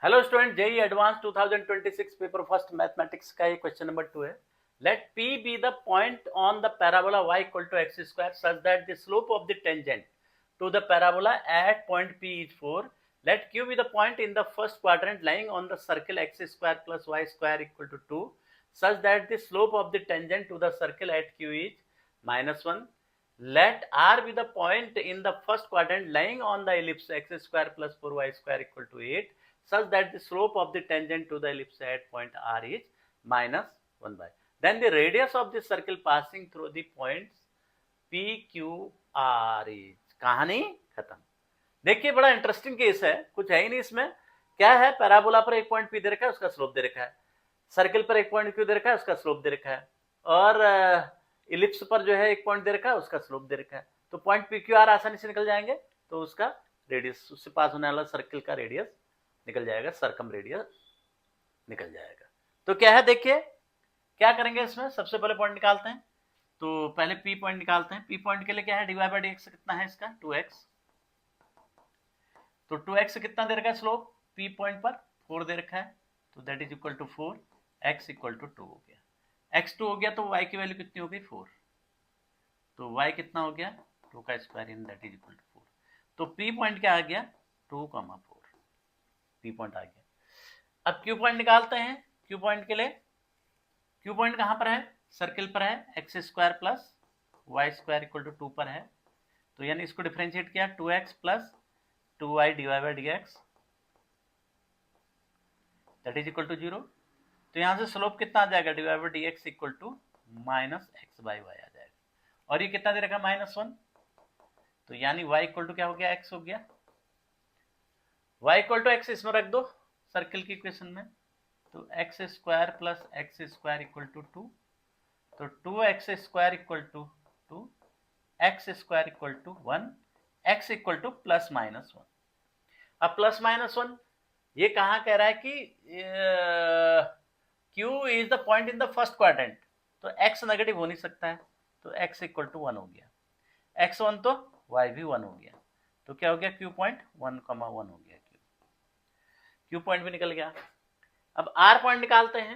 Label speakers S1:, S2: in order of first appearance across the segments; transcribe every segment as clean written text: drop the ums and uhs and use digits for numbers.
S1: Hello student, JEE advance 2026 paper first mathematics का ये question number 2 है. Let P be the point on the parabola y equal to x square such that the slope of the tangent to the parabola at point P is 4. Let Q be the point in the first quadrant lying on the circle x square plus y square equal to 2 such that the slope of the tangent to the circle at Q is -1. Let R be the point in the first quadrant lying on the ellipse x square plus 4y square equal to 8 such that the slope of the tangent to the ellipse at point R is -1 by. Then the radius of the circle passing through the points P, Q, R is. कहानी खत्म. देखिए, बड़ा interesting case है. कुछ है ही नहीं इसमें. क्या है, पैराबोला पर एक पॉइंट P दे रखा है, उसका स्लोप दे रखा है. सर्कल पर एक पॉइंट Q दे रखा है, उसका स्लोप दे रखा है. और इलिप्स पर जो है एक पॉइंट दे रखा है, उसका स्लोप दे रखा है. तो पॉइंट P, Q, R आसानी से निकल जाएंगे. तो उसका रेडियस, उससे पास होने वाला सर्कल का रेडियस निकल जाएगा, सर्कम रेडियस निकल जाएगा. तो क्या है, देखिए क्या करेंगे इसमें. सबसे पहले पॉइंट निकालते हैं. तो पहले P पॉइंट निकालते हैं. P पॉइंट के लिए क्या है, dy बाई dx कितना है इसका 2x. तो 2x कितना दे रखा है स्लोप P पॉइंट पर, 4 दे रखा है. तो that is equal to 4, x equal to 2 हो गया. x 2 हो गया तो y की वैल्यू कितनी हो गई 4. तो y कितना हो गया 2 का square in that is equal to 4. तो P पॉइंट क्या आ गया 2,4. P पॉइंट आ गया. अब Q पॉइंट निकालते हैं. Q पॉइंट के लिए Q पॉइंट कहां पर है, सर्कल पर है. X square plus y square equal to 2 पर है. तो यानी इसको डिफरेंशिएट किया 2x plus 2y divide by dx that is equal to 0. तो यहां से स्लोप कितना आ जाएगा, divide by dx equal to -x by y आ जाएगा. और ये कितना दे रखा -1. तो यानी y इक्वल टू क्या हो गया, x हो गया. y इक्वल टू x इसमें रख दो सर्कल की इक्वेशन में. तो x square plus x square equal to 2. तो 2x square equal to 2, x square equal to 1, x equal to plus -1. अब प्लस -1 ये कहाँ कह रहा है कि Q is the point in the first quadrant. तो x नेगेटिव हो नहीं सकता है. तो x इक्वल टू 1 हो गया. x 1 तो y भी 1 हो गया. तो क्या हो गया, Q पॉइंट 1,1 हो गया. Q पॉइंट भी निकल गया. अब R पॉइंट निकालते हैं.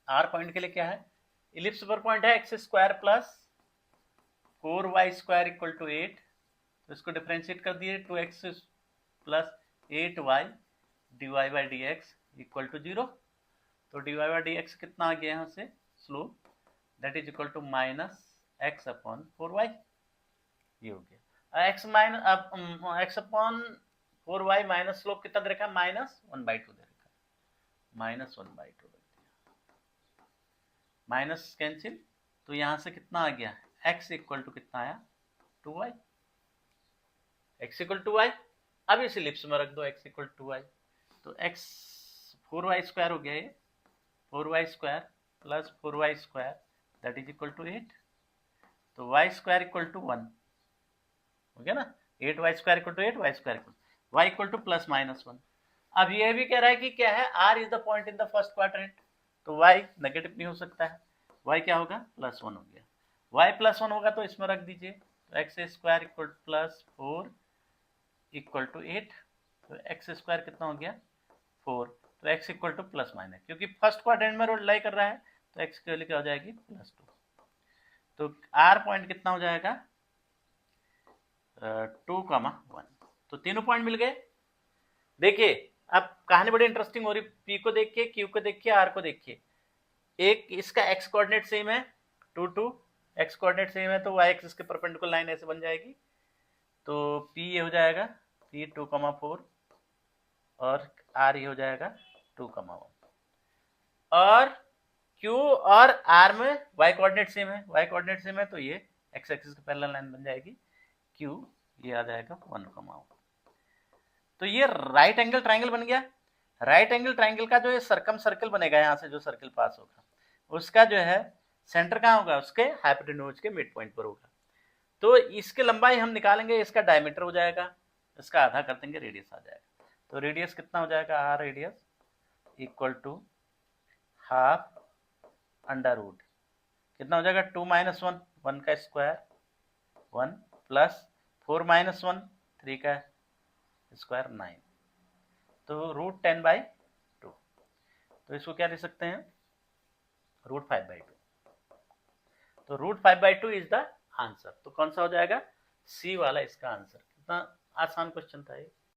S1: R पॉइंट के लिए क्या है, इलिप्स पर पॉइंट है x square plus 4y square equal to 8. तो इसको डिफरेंशिएट कर दिए 2x plus 8y divide by dx equal to 0. तो डिवाइड बाई dx कितना आ गया यहाँ से slope, that is equal to -x upon 4y. ये हो गया. x माइनस, अब x upon 4y minus slope कितना दे रखा है, -1/2 दे रखा है. -1/2 रख दिया. Minus cancel. तो यहां से कितना आ गया, x इक्वल टू कितना आया 2y. x equal to y. अब इस इलिप्स में रख दो x इक्वल टू y. तो x 4y स्क्वायर हो गया. ये 4y square plus 4y square that is equal to 8. तो y स्क्वायर इक्वल टू 1 हो गया ना. 8y square equal to 8, y square equal y equal to plus -1. अब ये भी कह रहा है कि क्या है, R is the point in the first quadrant. तो y नेगेटिव नहीं हो सकता है. y क्या होगा, +1 हो गया. y +1 होगा तो इसमें रख दीजिए. तो x square equal plus 4 equal to 8. तो एक्स स्क्वायर कितना हो गया 4. तो x equal to plus minus, क्योंकि फर्स्ट क्वाड्रेंट में रोड लाई कर रहा है तो x की वैल्यू क्या हो जाएगी +2. तो R पॉइंट कितना हो जाएगा 2,1. तो तीनों पॉइंट मिल गए. देखिए अब कहानी बड़ी इंटरेस्टिंग हो रही. P को देखिए, Q को देखिए, R को देखिए. एक इसका x कोऑर्डिनेट सेम है 2 2, x कोऑर्डिनेट सेम है तो y एक्सिस के परपेंडिकुलर लाइन ऐसे बन जाएगी. तो P ये हो जाएगा P 2,4 और R ये हो जाएगा 2,1. और Q और R में y कोऑर्डिनेट सेम है, y कोऑर्डिनेट सेम है तो ये x एक्सिस के पैरेलल लाइन बन जाएगी. Q ये आ जाएगा 1,1. तो ये राइट एंगल ट्राइंगल बन गया. राइट एंगल ट्राइंगल का जो ये सर्कम सर्कल बनेगा, यहाँ से जो सर्कल पास होगा उसका जो है सेंटर कहाँ होगा, उसके हाइपोटेन्यूज के मिड पॉइंट पर होगा. तो इसके लंबाई हम निकालेंगे, इसका डायमीटर हो जाएगा, इसका आधा कर देंगे, रेडियस आ जाएगा. तो रेडियस कितना हो जाएगा, r radius equal to half under root कितना हो जाएगा 2 - 1, 1 का स्क्वायर 1 प्लस 4 - 1 3 का स्क्वायर 9. तो √10/2, तो इसको क्या लिख सकते हैं, √5/2। तो √5/2 इज द आंसर। तो कौन सा हो जाएगा, सी वाला इसका आंसर। कितना आसान क्वेश्चन था ये।